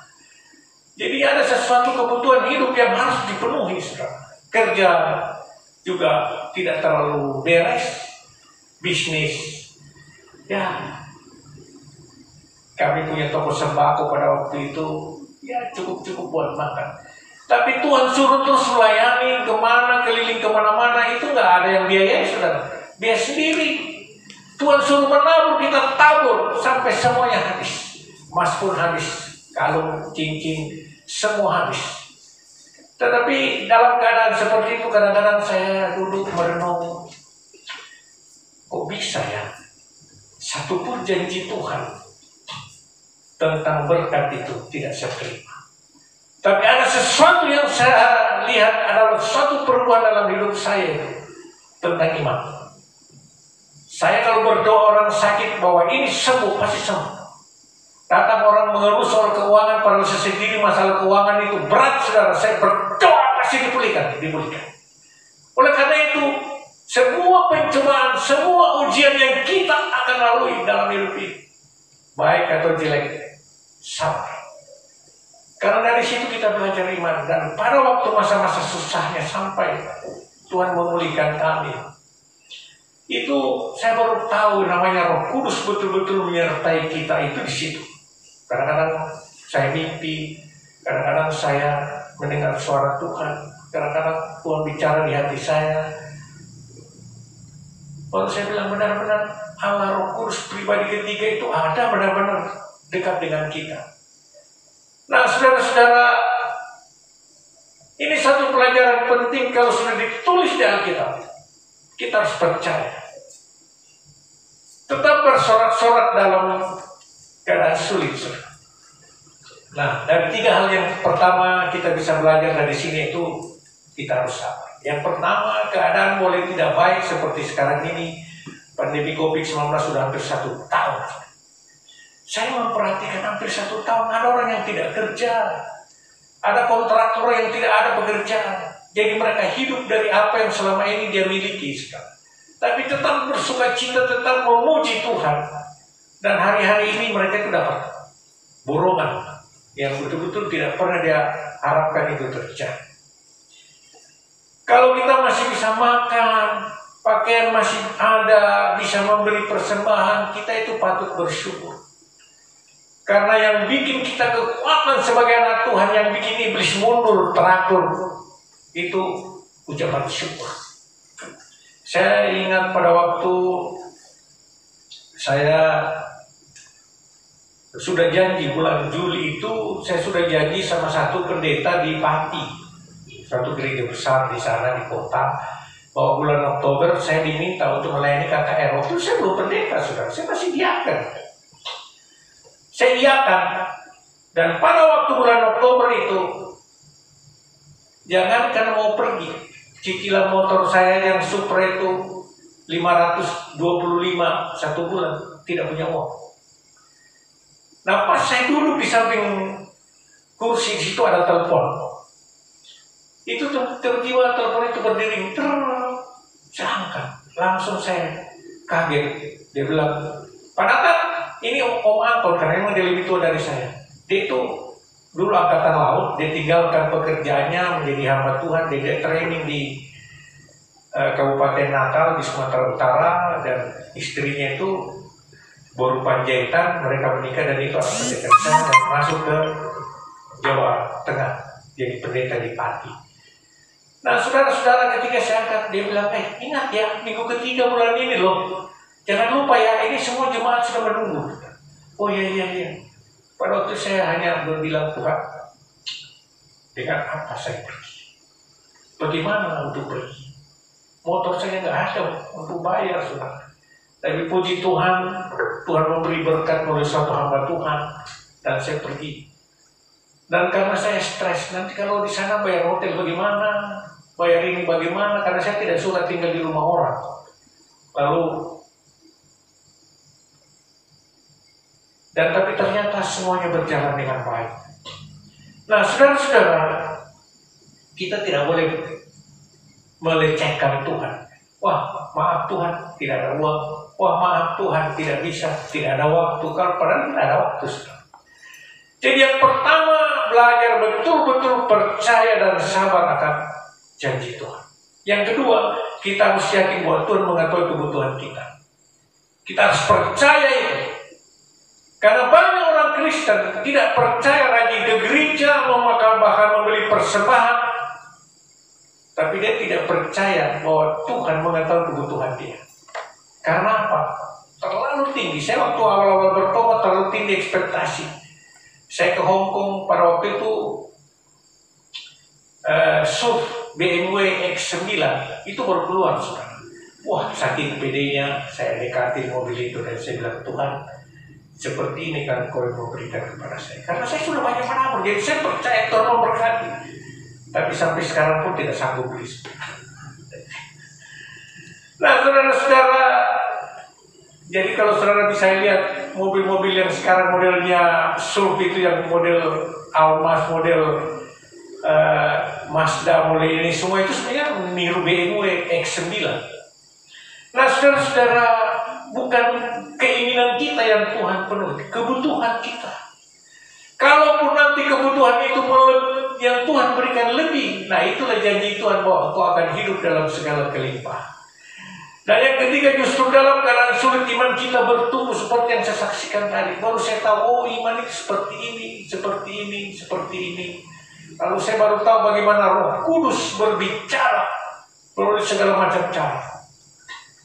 Jadi ada sesuatu kebutuhan hidup yang harus dipenuhi, saudara. Kerja juga tidak terlalu beres. Bisnis. Ya, kami punya toko sembako pada waktu itu, ya cukup-cukup buat makan. Tapi Tuhan suruh terus melayani kemana, keliling kemana-mana, itu nggak ada yang biayai, saudara. Dia sendiri. Tuhan suruh menabur, kita tabur sampai semuanya habis. Emas pun habis, kalung, cincin, semua habis. Tetapi dalam keadaan seperti itu kadang-kadang saya duduk merenung, kok bisa ya? Satupun janji Tuhan tentang berkat itu tidak saya terima. Tapi ada sesuatu yang saya lihat adalah suatu perubahan dalam hidup saya tentang iman. Saya kalau berdoa orang sakit bahwa ini sembuh, pasti sembuh. Datang orang mengeluh soal keuangan, padahal saya sendiri masalah keuangan itu berat, saudara. Saya berdoa pasti dipulihkan. Oleh karena itu, semua pencobaan, semua ujian yang kita akan lalui dalam hidup ini, baik atau jelek, sabar. Karena dari situ kita belajar iman. Dan pada waktu masa-masa susahnya sampai Tuhan memulihkan kami, itu saya baru tahu namanya Roh Kudus betul-betul menyertai kita itu di situ. Kadang-kadang saya mimpi, kadang-kadang saya mendengar suara Tuhan, kadang-kadang Tuhan bicara di hati saya. Lalu saya bilang benar-benar Allah Roh Kudus pribadi ketiga itu ada benar-benar dekat dengan kita. Nah, saudara-saudara, ini satu pelajaran penting kalau sudah ditulis di Alkitab. Kita harus percaya. Tetap bersorak-sorak dalam keadaan sulit. Nah, dari tiga hal yang pertama kita bisa belajar dari sini itu kita harus sabar. Yang pertama, keadaan boleh tidak baik seperti sekarang ini. Pandemi COVID-19 sudah hampir 1 tahun. Saya memperhatikan hampir 1 tahun ada orang yang tidak kerja. Ada kontraktor yang tidak ada pekerjaan. Jadi mereka hidup dari apa yang selama ini dia miliki sekarang. Tapi tetap bersukacita, tetap memuji Tuhan. Dan hari-hari ini mereka itu dapat borongan yang betul-betul tidak pernah dia harapkan itu terjadi. Kalau kita masih bisa makan, pakaian masih ada, bisa memberi persembahan, kita itu patut bersyukur. Karena yang bikin kita kekuatan sebagai anak Tuhan, yang bikin iblis mundur, teratur, itu ucapan syukur. Saya ingat pada waktu saya sudah janji bulan Juli itu saya sudah janji sama satu pendeta di Pati, satu gereja besar di sana di kota, bahwa bulan Oktober saya diminta untuk melayani KKR. Waktu saya belum pendeta, saudara, saya masih diaken. Saya iakan, dan pada waktu bulan Oktober itu, jangankan mau pergi, cicilan motor saya yang Supra itu 525 satu bulan, tidak punya uang. Nah, pas saya duduk di samping kursi, di situ ada telepon. Itu tiba-tiba telepon itu berdering, saya angkat, langsung saya kaget. Dia bilang, Pak Nathan, ini Om Anton, karena memang dia lebih tua dari saya. Dia itu dulu angkatan laut, dia tinggalkan pekerjaannya menjadi hamba Tuhan, dia training di Kabupaten Natal di Sumatera Utara, dan istrinya itu baru panjaitan, mereka menikah, dan itu anak pendeta saya dan masuk ke Jawa Tengah, jadi pendeta di Pati. Nah, saudara-saudara, ketika saya angkat, dia bilang, ingat ya, minggu ketiga bulan ini loh, jangan lupa ya, ini semua jemaat sudah menunggu. Oh iya. Pada waktu saya hanya berbilang, Tuhan, dengan apa saya pergi? Bagaimana untuk pergi? Motor saya nggak ada untuk bayar, saudara. Tapi puji Tuhan, Tuhan memberi berkat melalui satu hamba Tuhan, dan saya pergi. Dan karena saya stres, nanti kalau di sana bayar hotel bagaimana? Bayar ini bagaimana? Karena saya tidak suka tinggal di rumah orang. Lalu, dan tapi ternyata semuanya berjalan dengan baik. Nah, saudara-saudara, kita tidak boleh melecehkan Tuhan. Wah, maaf Tuhan, tidak ada uang. Wah, maaf Tuhan, tidak bisa, tidak ada waktu. Kalau padahal tidak ada waktu. Jadi yang pertama, belajar betul-betul percaya dan sabar akan janji Tuhan. Yang kedua, kita harus yakin bahwa Tuhan mengetahui kebutuhan kita. Kita harus percaya itu. Karena banyak orang Kristen tidak percaya rajin ke gereja, bahkan membeli persembahan, tapi dia tidak percaya bahwa Tuhan mengetahui kebutuhan dia. Karena apa? Terlalu tinggi. Saya waktu awal-awal bertobat terlalu tinggi ekspektasi. Saya ke Hong Kong pada waktu itu, SUV BMW X9 itu baru keluar, saudara. Wah, saking pedenya saya dekatin mobil itu dan saya bilang, Tuhan, seperti ini kan kau mau berikan kepada saya. Karena saya sudah banyak menabur, jadi saya percaya Tuhan mau berkati. Tapi sampai sekarang pun tidak sanggup beli. Nah, saudara-saudara, jadi kalau saudara bisa lihat mobil-mobil yang sekarang modelnya SUV itu, yang model Almas, model Mazda, mulai ini semua itu sebenarnya meniru BMW X9. Nah, saudara-saudara, bukan keinginan kita yang Tuhan penuhi, kebutuhan kita. Kalaupun nanti kebutuhan itu yang Tuhan berikan lebih, nah itulah janji Tuhan bahwa engkau akan hidup dalam segala kelimpahan. Dan yang ketiga, justru dalam keadaan sulit iman kita bertumbuh seperti yang saya saksikan tadi. Baru saya tahu, oh iman itu seperti ini, seperti ini, seperti ini. Lalu saya baru tahu bagaimana Roh Kudus berbicara melalui segala macam cara.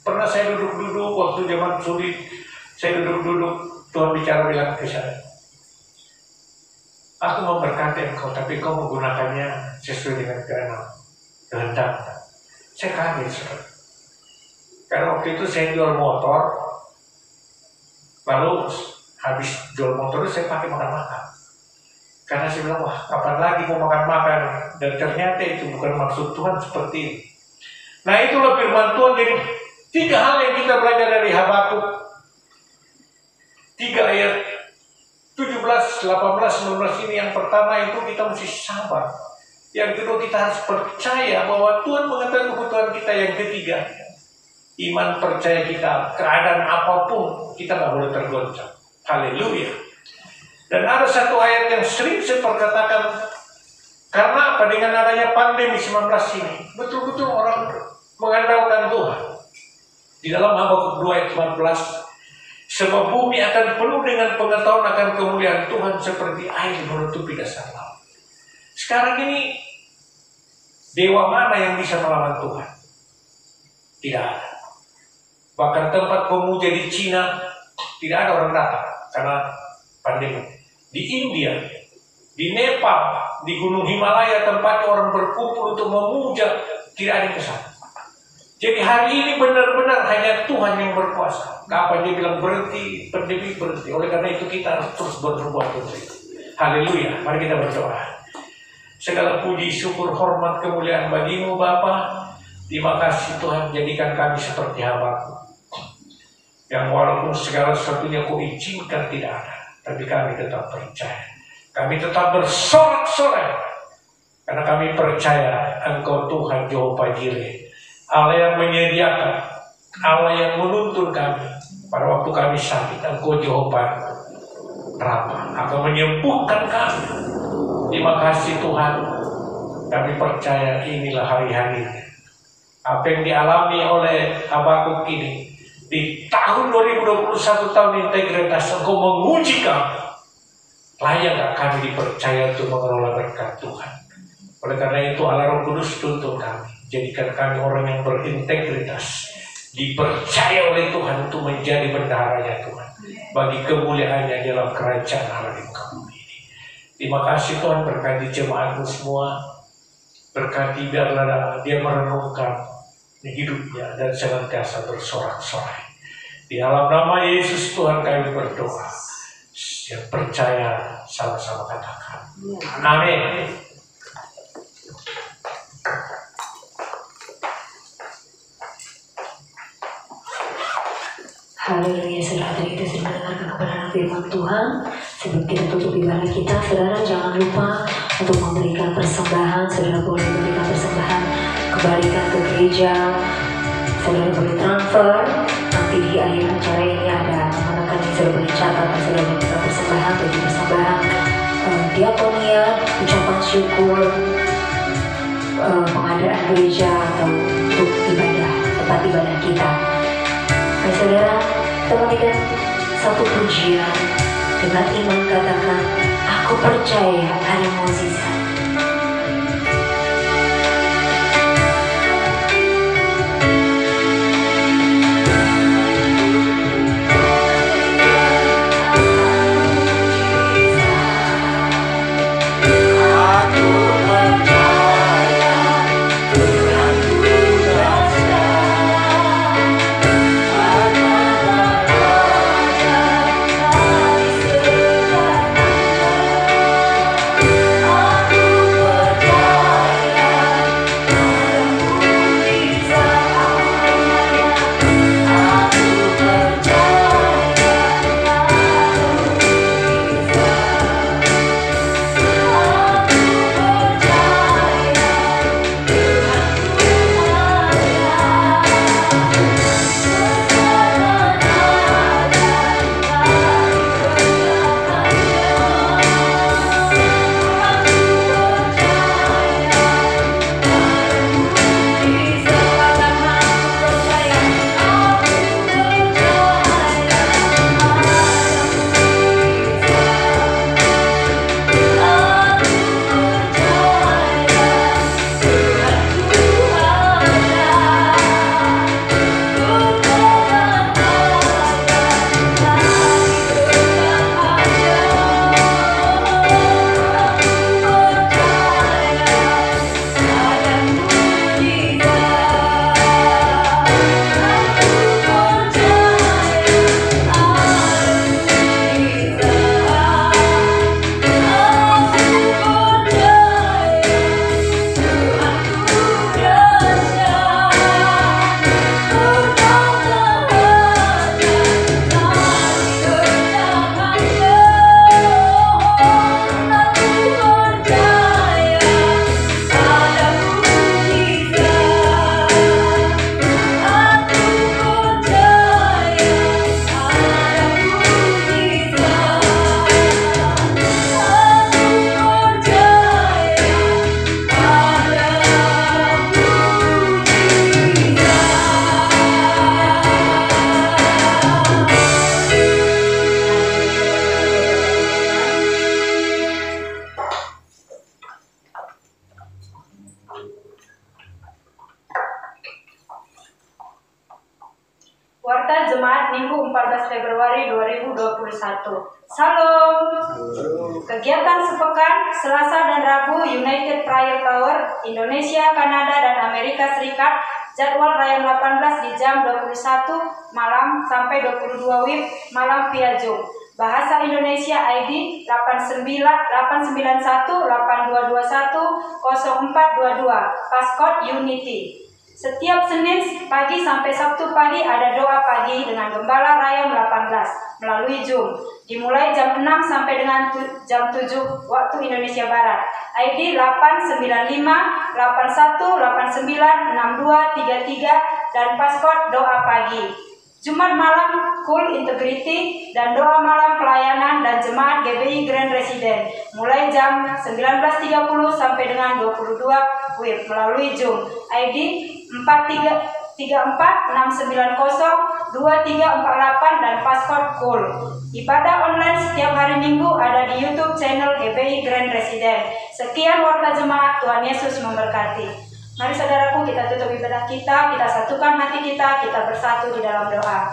Pernah saya duduk-duduk waktu zaman sulit, saya duduk-duduk, Tuhan bicara bilang ke saya, aku memberkati engkau, tapi kau menggunakannya sesuai dengan kehendak. Saya kaget, saudara. Karena waktu itu saya jual motor, lalu habis jual motor itu saya pakai makan-makan. Karena saya bilang, wah kapan lagi mau makan-makan, dan ternyata itu bukan maksud Tuhan seperti ini. Nah, itulah firman Tuhan. Jadi 3 hal yang kita belajar dari Habakuk 3 ayat 17, 18, 19 ini. Yang pertama itu kita mesti sabar. Yang kedua, kita harus percaya bahwa Tuhan mengetahui kebutuhan kita. Yang ketiga, iman percaya kita, keadaan apapun kita nggak boleh tergoncang. Haleluya. Dan ada satu ayat yang sering saya perkatakan, karena apa? Dengan adanya pandemi 19 ini, betul-betul orang mengandalkan Tuhan. Di dalam Habakuk 2 ayat 14, sebab bumi akan penuh dengan pengetahuan akan kemuliaan Tuhan seperti air menutupi dasar laut. Sekarang ini, dewa mana yang bisa melawan Tuhan? Tidak ada. Bahkan tempat pemuja di Cina tidak ada orang datang, karena pandemi. Di India, di Nepal, di Gunung Himalaya tempat orang berkumpul untuk memuja, tidak ada yang kesana. Jadi hari ini benar-benar hanya Tuhan yang berkuasa. Kapan dia bilang berhenti, pandemi berhenti. Oleh karena itu kita harus terus berbuat untuk itu. Haleluya. Mari kita berdoa. Segala puji, syukur, hormat, kemuliaan bagimu Bapa. Terima kasih Tuhan, jadikan kami seperti hamba-Mu, yang walaupun segala sesuatunya Kau izinkan tidak ada, tapi kami tetap percaya. Kami tetap bersorak-sorai karena kami percaya Engkau Tuhan Jehovah Jireh, Allah yang menyediakan, Allah yang menuntun kami pada waktu kami sakit. Engkau Jehovah Rafa akan menyembuhkan kami. Terima kasih Tuhan. Kami percaya inilah hari-hari apa yang dialami oleh Habakuk ini di tahun 2021, tahun integritas. Engkau menguji kami, layak gak kami dipercaya untuk mengelola berkat Tuhan. Oleh karena itu Allah Roh Kudus tuntun kami, jadikan kami orang yang berintegritas, dipercaya oleh Tuhan untuk menjadi bendaharanya Tuhan bagi kemuliaannya dalam kerajaan Allah di muka bumi ini. Terima kasih Tuhan, berkati jemaat-Mu semua, berkati biarlah dia merenungkan hidupnya dan senantiasa bersorak-sorai. Di dalam nama Yesus Tuhan kami berdoa. Yang percaya sama-sama katakan amin. Haleluya, saudara, tadi kita sudah mendengarkan kebenaran firman Tuhan. Sebelum kita tutup ibadah kita, saudara jangan lupa untuk memberikan persembahan. Saudara boleh memberikan persembahan, kembalikan ke gereja. Saudara boleh transfer. Nanti di akhir acara ini ada teman-teman yang sudah boleh catat. Saudara memberikan persembahan, bagi persembahan diakonia, ucapan syukur, pengadaan gereja atau untuk ibadah, tempat ibadah kita. Baik saudara, kita memberikan satu pujian dengan iman, katakan, aku percaya ada mukjizat. Aku Februari 2021. Salam. Kegiatan sepekan Selasa dan Rabu United Prayer Tower Indonesia, Kanada, dan Amerika Serikat. Jadwal Rayam 18 di jam 21 malam sampai 22 WIB malam via Zoom. Bahasa Indonesia ID 891-821-0422. Passcode Unity. Setiap Senin pagi sampai Sabtu pagi ada doa pagi dengan Gembala Rayam 18 melalui Zoom. Dimulai jam 6 sampai dengan jam 7 waktu Indonesia Barat. ID 895-8189-6233 dan passcode doa pagi. Jumat malam Cool Integrity dan doa malam pelayanan dan jemaat GBI Grand Resident mulai jam 19.30 sampai dengan 22 WIB melalui Zoom. ID 4346902348 dan passcode Cool. Ibadah online setiap hari Minggu ada di YouTube channel GBI Grand Resident. Sekian warta jemaat, Tuhan Yesus memberkati. Mari saudaraku, kita tutup ibadah kita satukan hati kita bersatu di dalam doa.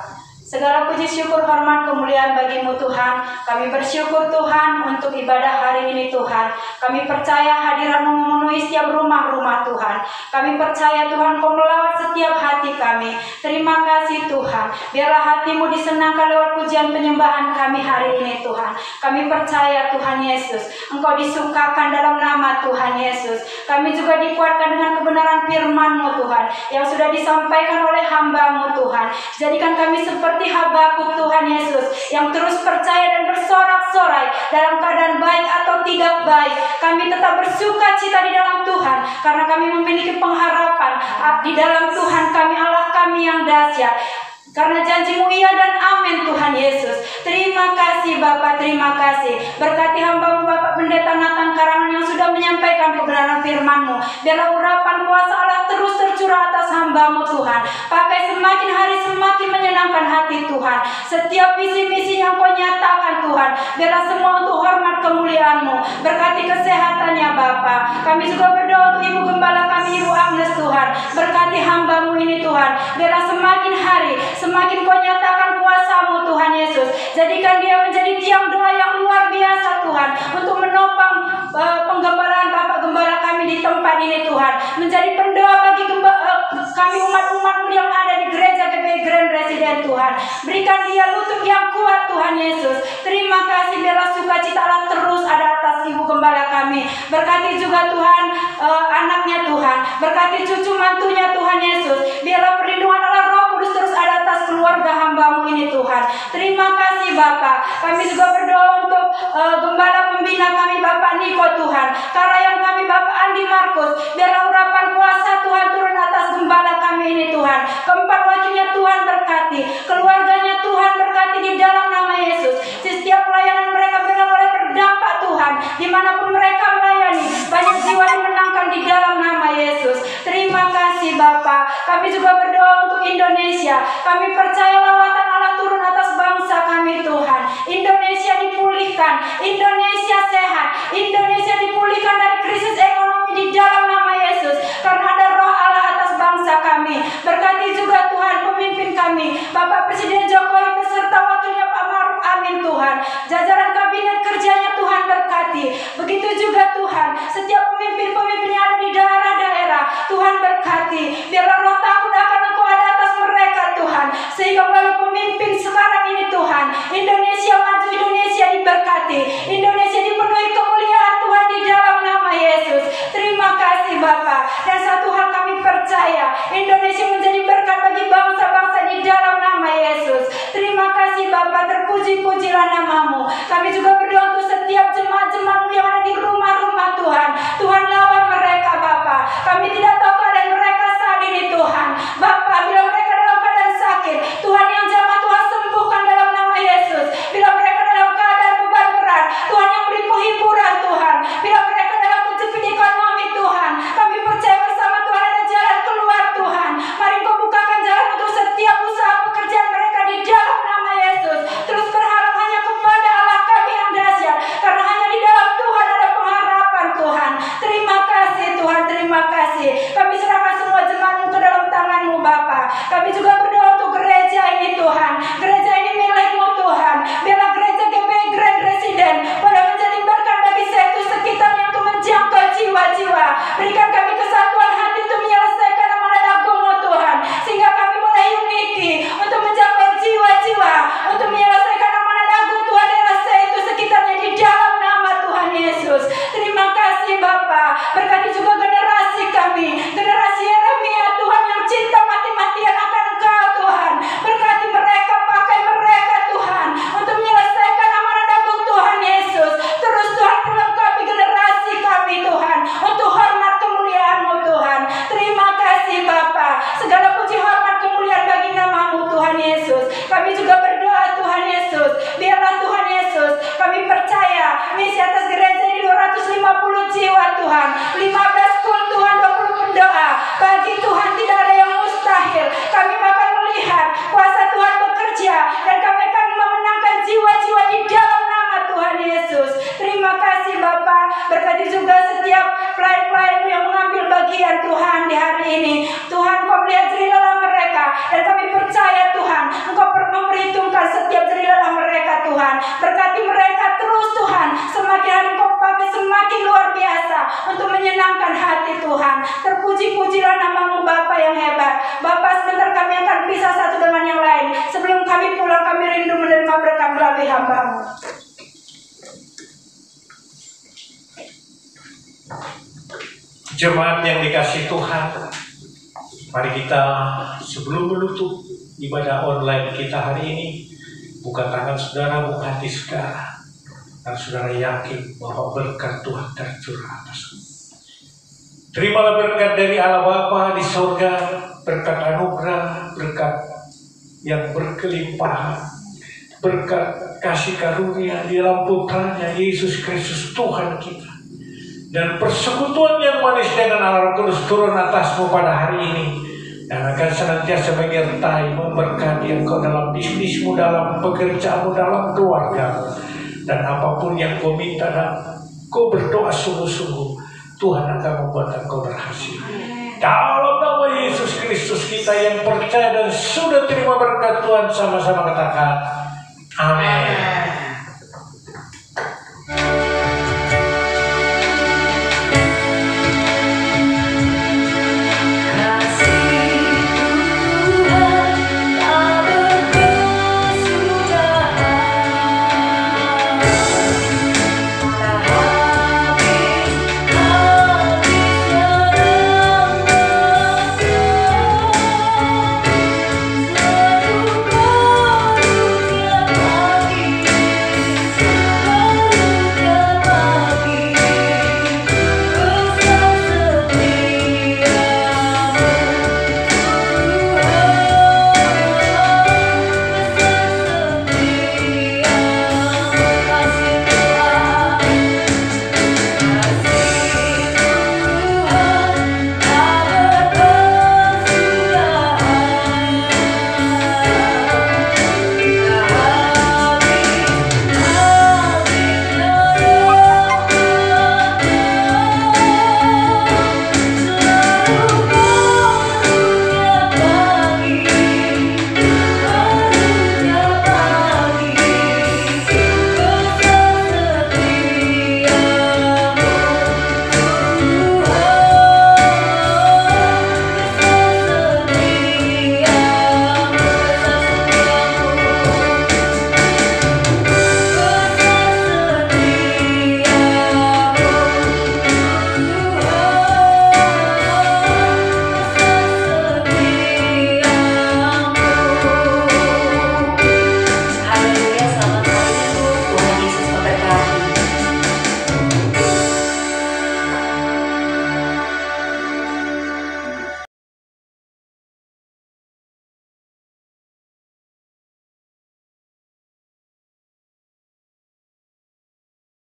Segala puji syukur hormat kemuliaan bagimu Tuhan. Kami bersyukur Tuhan untuk ibadah hari ini Tuhan. Kami percaya hadirat-Mu memenuhi setiap rumah-rumah Tuhan. Kami percaya Tuhan Kau melawat setiap hati kami. Terima kasih Tuhan. Biarlah hati-Mu disenangkan lewat pujian penyembahan kami hari ini Tuhan. Kami percaya Tuhan Yesus, Engkau disukakan dalam nama Tuhan Yesus. Kami juga dikuatkan dengan kebenaran firman-Mu Tuhan yang sudah disampaikan oleh hamba-Mu Tuhan. Jadikan kami seperti Habakuk Tuhan Yesus yang terus percaya dan bersorak-sorai dalam keadaan baik atau tidak baik. Kami tetap bersuka cita di dalam Tuhan karena kami memiliki pengharapan di dalam Tuhan kami, Allah kami yang dahsyat. Karena janji-Mu iya dan amin Tuhan Yesus. Terima kasih Bapak, terima kasih. Berkati hamba-Mu Bapak Pendeta Nathan Karangan yang sudah menyampaikan kebenaran firman-Mu. Biarlah urapan kuasa Allah terus tercurah atas hamba-Mu Tuhan. Pakai semakin hari semakin menyenangkan hati Tuhan. Setiap visi-misi yang Kau nyatakan Tuhan, biarlah semua untuk hormat kemuliaan-Mu. Berkati kesehatannya Bapak. Kami juga berdoa untuk Ibu Gembala kami, Ibu Agnes Tuhan. Berkati hamba-Mu ini Tuhan. Biarlah semakin hari semakin Kau nyatakan kuasa-Mu Tuhan Yesus. Jadikan dia menjadi tiang doa yang luar biasa Tuhan untuk menopang penggembalaan Bapak Gembala kami di tempat ini Tuhan. Menjadi pendoa bagi kami umat-umat-Mu yang ada di gereja GBI Grand Resident Tuhan. Berikan dia lutut yang kuat Tuhan Yesus. Terima kasih, biarlah sukacita Allah terus ada atas Ibu Gembala kami. Berkati juga Tuhan anaknya Tuhan. Berkati cucu mantunya Tuhan Yesus. Biarlah perlindungan Allah Roh Kudus terus ada atas keluarga hamba-Mu ini Tuhan. Terima kasih Bapak. Kami juga berdoa untuk gembala pembina kami Bapak Niko Tuhan. Karyawan kami Bapak Andi Markus. Biarlah urapan kuasa Tuhan turun atas gembala kami ini Tuhan. Keempat wakilnya Tuhan berkati. Keluarganya Tuhan berkati di dalam nama Yesus. Setiap pelayanan mereka biarlah boleh berdampak Tuhan. Dimanapun mereka melayani, banyak jiwa dimenangkan di dalam nama Yesus. Terima kasih Bapak. Kami juga berdoa untuk Indonesia. Kami percaya lawatan Allah turun atas bangsa kami Tuhan. Indonesia dipulihkan, Indonesia sehat, Indonesia dipulihkan dari krisis ekonomi di dalam nama Yesus. Karena ada roh Allah atas bangsa kami. Berkati juga Tuhan pemimpin kami, Bapak Presiden Jokowi beserta wakilnya Pak Maruf Amin Tuhan. Jajaran kabinet kerjanya Tuhan berkati. Begitu juga Tuhan setiap pemimpin-pemimpin yang ada di daerah-daerah Tuhan berkati. Biarlah roh takut akan Engkau ada atas mereka Tuhan. Sehingga melalui pemimpin sekarang ini Tuhan, Indonesia maju, Indonesia diberkati, Indonesia dipenuhi kemuliaan Tuhan di dalam nama Yesus. Terima kasih Bapak. Dan satu hal kami percaya, Indonesia menjadi berkat bagi bangsa-bangsa di dalam nama Yesus. Terima kasih Bapak, terpuji-pujilah nama-Mu. Kami juga berdoa untuk setiap jemaat-jemaat-Mu yang ada di rumah-rumah Tuhan. Tuhan lawan mereka Bapak. Kami tidak tahu keadaan mereka saat ini Tuhan. Bapak, bila mereka dalam keadaan sakit, Tuhan yang jamah Tuhan sembuhkan dalam nama Yesus. Bila mereka dalam keadaan beban berat, Tuhan yang beri penghiburan Tuhan. Bila mereka dalam kejepit ekonomi Tuhan, kami percaya bersama Tuhan ada jalan keluar Tuhan. Mari Kau bukakan jalan untuk setiap usaha pekerjaan mereka di dalam nama Yesus. Terus berharap hanya kepada Allah kami yang Tuhan. 15 full Tuhan, 20 pendoa. Bagi Tuhan tidak ada yang mustahil. Kami akan melihat kuasa Tuhan bekerja, dan kami akan memenangkan jiwa-jiwa di dalam nama Tuhan Yesus. Terima kasih Bapa. Berkati juga setiap pelayan-pelayan yang mengambil bagian Tuhan di hari ini. Tuhan, Kau melihat jerilah mereka, dan kami percaya Tuhan, Engkau memperhitungkan setiap jerilah mereka Tuhan. Berkati mereka terus Tuhan. Semakin hari Engkau pakai semakin luar biasa untuk menyenangkan hati Tuhan. Terpuji-pujilah nama-Mu Bapa yang hebat. Bapa, sebentar kami akan pisah satu dengan yang lain. Sebelum kami pulang, kami rindu menerima berkat melalui hamba-Mu. Jemaat yang dikasih Tuhan, mari kita sebelum menutup ibadah online kita hari ini, buka tangan saudara, buka hati saudara, dan saudara yakin bahwa berkat Tuhan tercurah atasmu. Terimalah berkat dari Allah Bapa di surga, berkat anugerah, berkat yang berkelimpahan, berkat kasih karunia di dalam Putranya Yesus Kristus Tuhan kita, dan persekutuan yang manis dengan Allah Kudus turun atasmu pada hari ini, dan akan senantiasa menyertai, memberkati engkau dalam bisnismu, dalam pekerjaanmu, dalam keluargamu, dan apapun yang kau minta dan kau berdoa sungguh-sungguh, Tuhan akan membuat engkau berhasil. Dalam nama Yesus Kristus kita yang percaya dan sudah terima berkat Tuhan, sama-sama katakan amin.